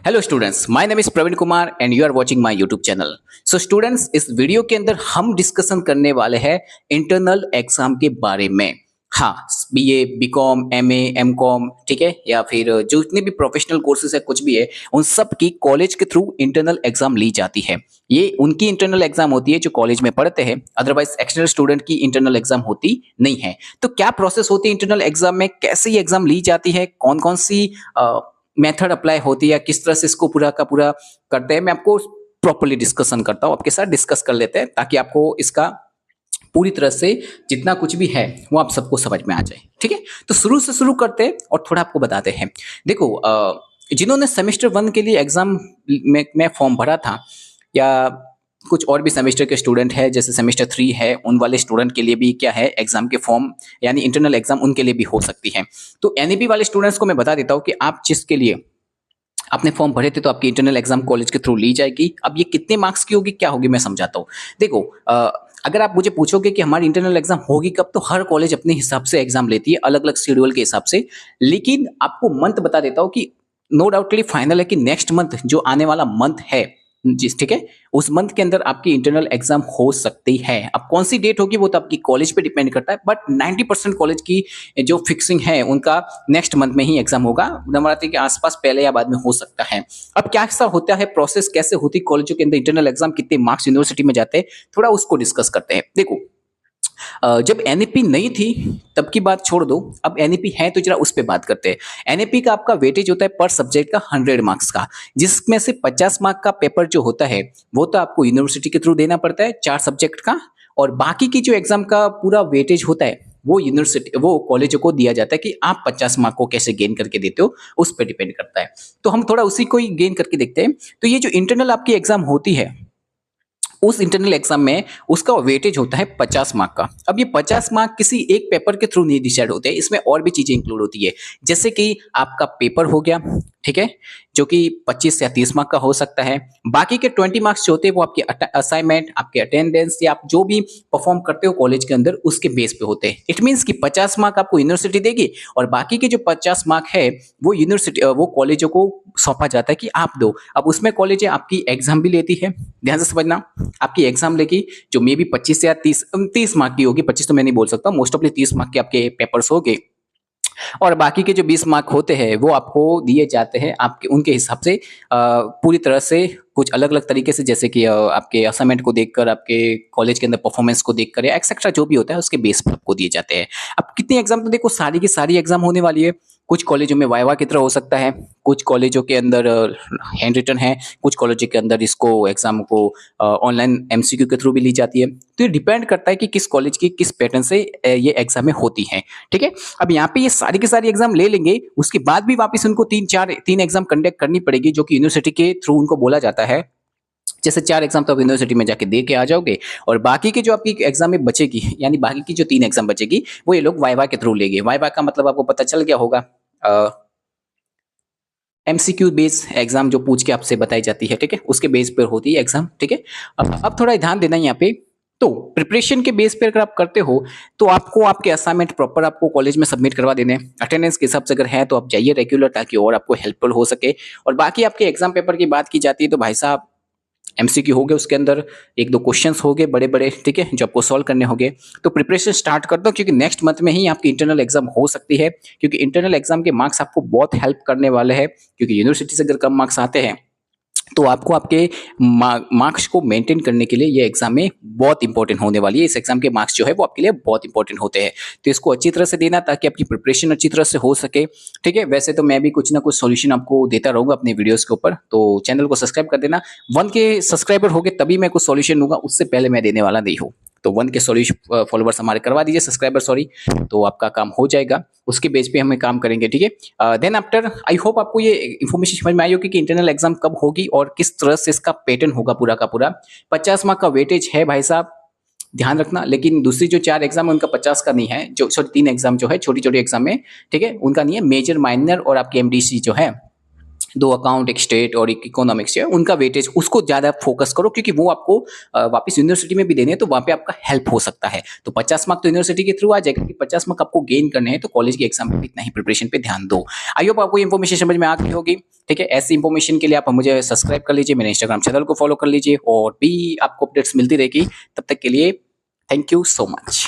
Hello students, my name is Praveen Kumar and you are watching my YouTube channel. So students, इस video के अंदर हम discussion करने वाले हैं इंटरनल एग्जाम के बारे में। हाँ, बीए, बीकॉम, एमए, एमकॉम, ठीक है, या फिर जो जितने भी प्रोफेशनल कोर्सेज है, कुछ भी है, उन सब की कॉलेज के थ्रू इंटरनल एग्जाम ली जाती है। ये उनकी इंटरनल एग्जाम होती है जो कॉलेज में पढ़ते हैं, अदरवाइज एक्सटर्नल स्टूडेंट की इंटरनल एग्जाम होती नहीं है। तो क्या प्रोसेस होती है इंटरनल एग्जाम में, कैसे ये एग्जाम ली जाती है, कौन कौन सी मेथड अप्लाई होती है, किस तरह से इसको पूरा का पूरा करते हैं, मैं आपको प्रॉपर्ली डिस्कशन करता हूं, आपके साथ डिस्कस कर लेते हैं ताकि आपको इसका पूरी तरह से जितना कुछ भी है वो आप सबको समझ में आ जाए। ठीक है, तो शुरू से शुरू करते हैं और थोड़ा आपको बताते हैं। देखो, जिन्होंने सेमेस्टर 1 के लिए एग्जाम में फॉर्म भरा था, या कुछ और भी सेमेस्टर के स्टूडेंट है, जैसे सेमेस्टर 3 है, उन वाले स्टूडेंट के लिए भी क्या है, एग्जाम के फॉर्म यानी इंटरनल एग्जाम उनके लिए भी हो सकती है। तो एनईपी वाले स्टूडेंट्स को मैं बता देता हूँ कि आप जिसके लिए आपने फॉर्म भरे थे, तो आपकी इंटरनल एग्जाम कॉलेज के थ्रू ली जाएगी। अब ये कितने मार्क्स की होगी, क्या होगी, मैं समझाता हूँ। देखो, अगर आप मुझे पूछोगे कि हमारी इंटरनल एग्जाम होगी कब, तो हर कॉलेज अपने हिसाब से एग्जाम लेती है, अलग अलग शेड्यूल के हिसाब से। लेकिन आपको मंथ बता देता हूँ कि नो डाउटली फाइनल है कि नेक्स्ट मंथ, जो आने वाला मंथ है जिस, ठीक है, उस मंथ के अंदर आपकी इंटरनल एग्जाम हो सकती है। अब कौन सी डेट होगी वो तो आपकी कॉलेज पे डिपेंड करता है, बट 90% कॉलेज की जो फिक्सिंग है उनका नेक्स्ट मंथ में ही एग्जाम होगा, नवरात्रि के आसपास, पहले या बाद में हो सकता है। अब क्या ऐसा होता है, प्रोसेस कैसे होती है कॉलेजों के अंदर इंटरनल एग्जाम, कितने मार्क्स यूनिवर्सिटी में जाते हैं, थोड़ा उसको डिस्कस करते हैं। देखो, जब एनईपी नहीं थी तब की बात छोड़ दो, अब एनईपी है तो जरा उस पर बात करते हैं। एनईपी का आपका वेटेज होता है पर सब्जेक्ट का 100 मार्क्स का, जिसमें से 50 मार्क का पेपर जो होता है वो तो आपको यूनिवर्सिटी के थ्रू देना पड़ता है 4 सब्जेक्ट का, और बाकी की जो एग्जाम का पूरा वेटेज होता है वो यूनिवर्सिटी, वो कॉलेजों को दिया जाता है कि आप 50 मार्क को कैसे गेन करके देते हो, उस पर डिपेंड करता है। तो हम थोड़ा उसी को ही गेन करके देखते हैं। तो ये जो इंटरनल आपकी एग्जाम होती है, उस इंटरनल एग्जाम में उसका वेटेज होता है 50 मार्क का। अब ये 50 मार्क किसी एक पेपर के थ्रू नहीं डिसाइड होते हैं, इसमें और भी चीजें इंक्लूड होती है, जैसे कि आपका पेपर हो गया, ठीक है, जो कि 25 या 30 मार्क का हो सकता है। बाकी के 20 मार्क्स जो होते हैं वो आपके असाइनमेंट, आपके अटेंडेंस, या आप जो भी परफॉर्म करते हो कॉलेज के अंदर, उसके बेस पे होते हैं। इट मीन्स कि 50 मार्क आपको यूनिवर्सिटी देगी और बाकी के जो 50 मार्क है वो यूनिवर्सिटी, वो कॉलेजों को सौंपा जाता है कि आप दो। अब उसमें कॉलेज आपकी एग्जाम भी लेती है, ध्यान से समझना, आपकी एग्जाम लेगी जो मे बी 25 या 30 मार्क की होगी, 25 तो मैं नहीं बोल सकता, मोस्ट ऑफली 30 मार्क के आपके पेपर्स हो गए, और बाकी के जो 20 मार्क होते हैं वो आपको दिए जाते हैं आपके उनके हिसाब से, पूरी तरह से कुछ अलग अलग तरीके से, जैसे कि आपके असाइनमेंट को देखकर, आपके कॉलेज के अंदर परफॉर्मेंस को देखकर, या एक्सेट्रा जो भी होता है उसके बेस पर आपको दिए जाते हैं। अब कितने एग्जाम, तो देखो सारी की सारी एग्जाम होने वाली है। कुछ कॉलेजों में वाइवा की तरह हो सकता है, कुछ कॉलेजों के अंदर हैंड रिटन है, कुछ कॉलेजों के अंदर इसको एग्जाम को ऑनलाइन एमसीक्यू के थ्रू भी ली जाती है। तो ये डिपेंड करता है कि किस कॉलेज की किस पैटर्न से ये एग्जाम में होती है। ठीक है, अब यहाँ पे ये सारी की सारी एग्जाम ले लेंगे, उसके बाद भी वापस उनको तीन एग्जाम कंडक्ट करनी पड़ेगी, जो कि यूनिवर्सिटी के थ्रू उनको बोला जाता है। जैसे 4 एग्जाम तो आप यूनिवर्सिटी में जाके दे के आ जाओगे, और बाकी की जो आपकी एग्जाम में बचेगी, यानी बाकी की जो 3 एग्जाम बचेगी, वो ये लोग वाइवा के थ्रू लेंगे। वाइवा का मतलब आपको पता चल गया होगा, एमसीक्यू बेस एग्जाम जो पूछ के आपसे बताई जाती है, ठीक है, उसके बेस पर होती है एग्जाम। ठीक है, अब थोड़ा ध्यान देना यहाँ पे। तो प्रिपरेशन के बेस पे अगर आप करते हो तो आपको आपके असाइनमेंट प्रॉपर आपको कॉलेज में सबमिट करवा देने हैं। अटेंडेंस के हिसाब से अगर है तो आप जाइए रेगुलर, ताकि और आपको हेल्पफुल हो सके। और बाकी आपके एग्जाम पेपर की बात की जाती है तो भाई साहब, एमसीक्यू हो गए, उसके अंदर 1-2 क्वेश्चंस हो गए बड़े बड़े, ठीक है, जो आपको सॉल्व करने होंगे। तो प्रिपरेशन स्टार्ट कर दो, क्योंकि नेक्स्ट मंथ में ही आपकी इंटरनल एग्जाम हो सकती है, क्योंकि इंटरनल एग्जाम के मार्क्स आपको बहुत हेल्प करने वाले हैं। क्योंकि यूनिवर्सिटी से अगर कम मार्क्स आते हैं तो आपको आपके मार्क्स को मेंटेन करने के लिए ये एग्जाम में बहुत इंपॉर्टेंट होने वाली है। इस एग्जाम के मार्क्स जो है वो आपके लिए बहुत इंपॉर्टेंट होते हैं, तो इसको अच्छी तरह से देना ताकि आपकी प्रिपरेशन अच्छी तरह से हो सके। ठीक है, वैसे तो मैं भी कुछ ना कुछ सॉल्यूशन आपको देता रहूंगा अपने वीडियोस के ऊपर, तो चैनल को सब्सक्राइब कर देना। 1 के सब्सक्राइबर हो गए तभी मैं कुछ सॉल्यूशन दूंगा, उससे पहले मैं देने वाला नहीं हूँ। तो 1 के सॉल्यूशन फॉलोवर्स हमारे करवा दीजिए, सब्सक्राइबर सॉरी, तो आपका काम हो जाएगा। उसके बेस पे हमें काम करेंगे। ठीक है, देन आफ्टर आई होप आपको ये इन्फॉर्मेशन समझ में आई होगी कि इंटरनल एग्जाम कब होगी और किस तरह से इसका पैटर्न होगा पूरा का पूरा। 50 मार्क का वेटेज है भाई साहब, ध्यान रखना। लेकिन दूसरी जो 4 एग्जाम है उनका 50 का नहीं है, जो सॉरी 3 एग्जाम जो है छोटी छोटी एग्जाम में, ठीक है, उनका नहीं है। मेजर, माइनर और आपकी एमडीसी जो है दो अकाउंट, एक स्टेट और एक इकोनॉमिक्स है, उनका वेटेज उसको ज़्यादा फोकस करो, क्योंकि वो आपको वापस यूनिवर्सिटी में भी देने हैं, तो वहाँ पे आपका हेल्प हो सकता है। तो 50 मार्क तो यूनिवर्सिटी के थ्रू आ जाएगा, कि 50 मार्क आपको गेन करने हैं, तो कॉलेज के एग्जाम में भी इतना ही प्रिपरेशन पे ध्यान दो। आई होप आपको इन्फॉर्मेशन समझ में आ गई होगी। ठीक है, ऐसी इन्फॉर्मेशन के लिए आप मुझे सब्सक्राइब कर लीजिए, मेरे इंस्टाग्राम चैनल को फॉलो कर लीजिए, और भी आपको अपडेट्स मिलती रहेगी। तब तक के लिए थैंक यू सो मच।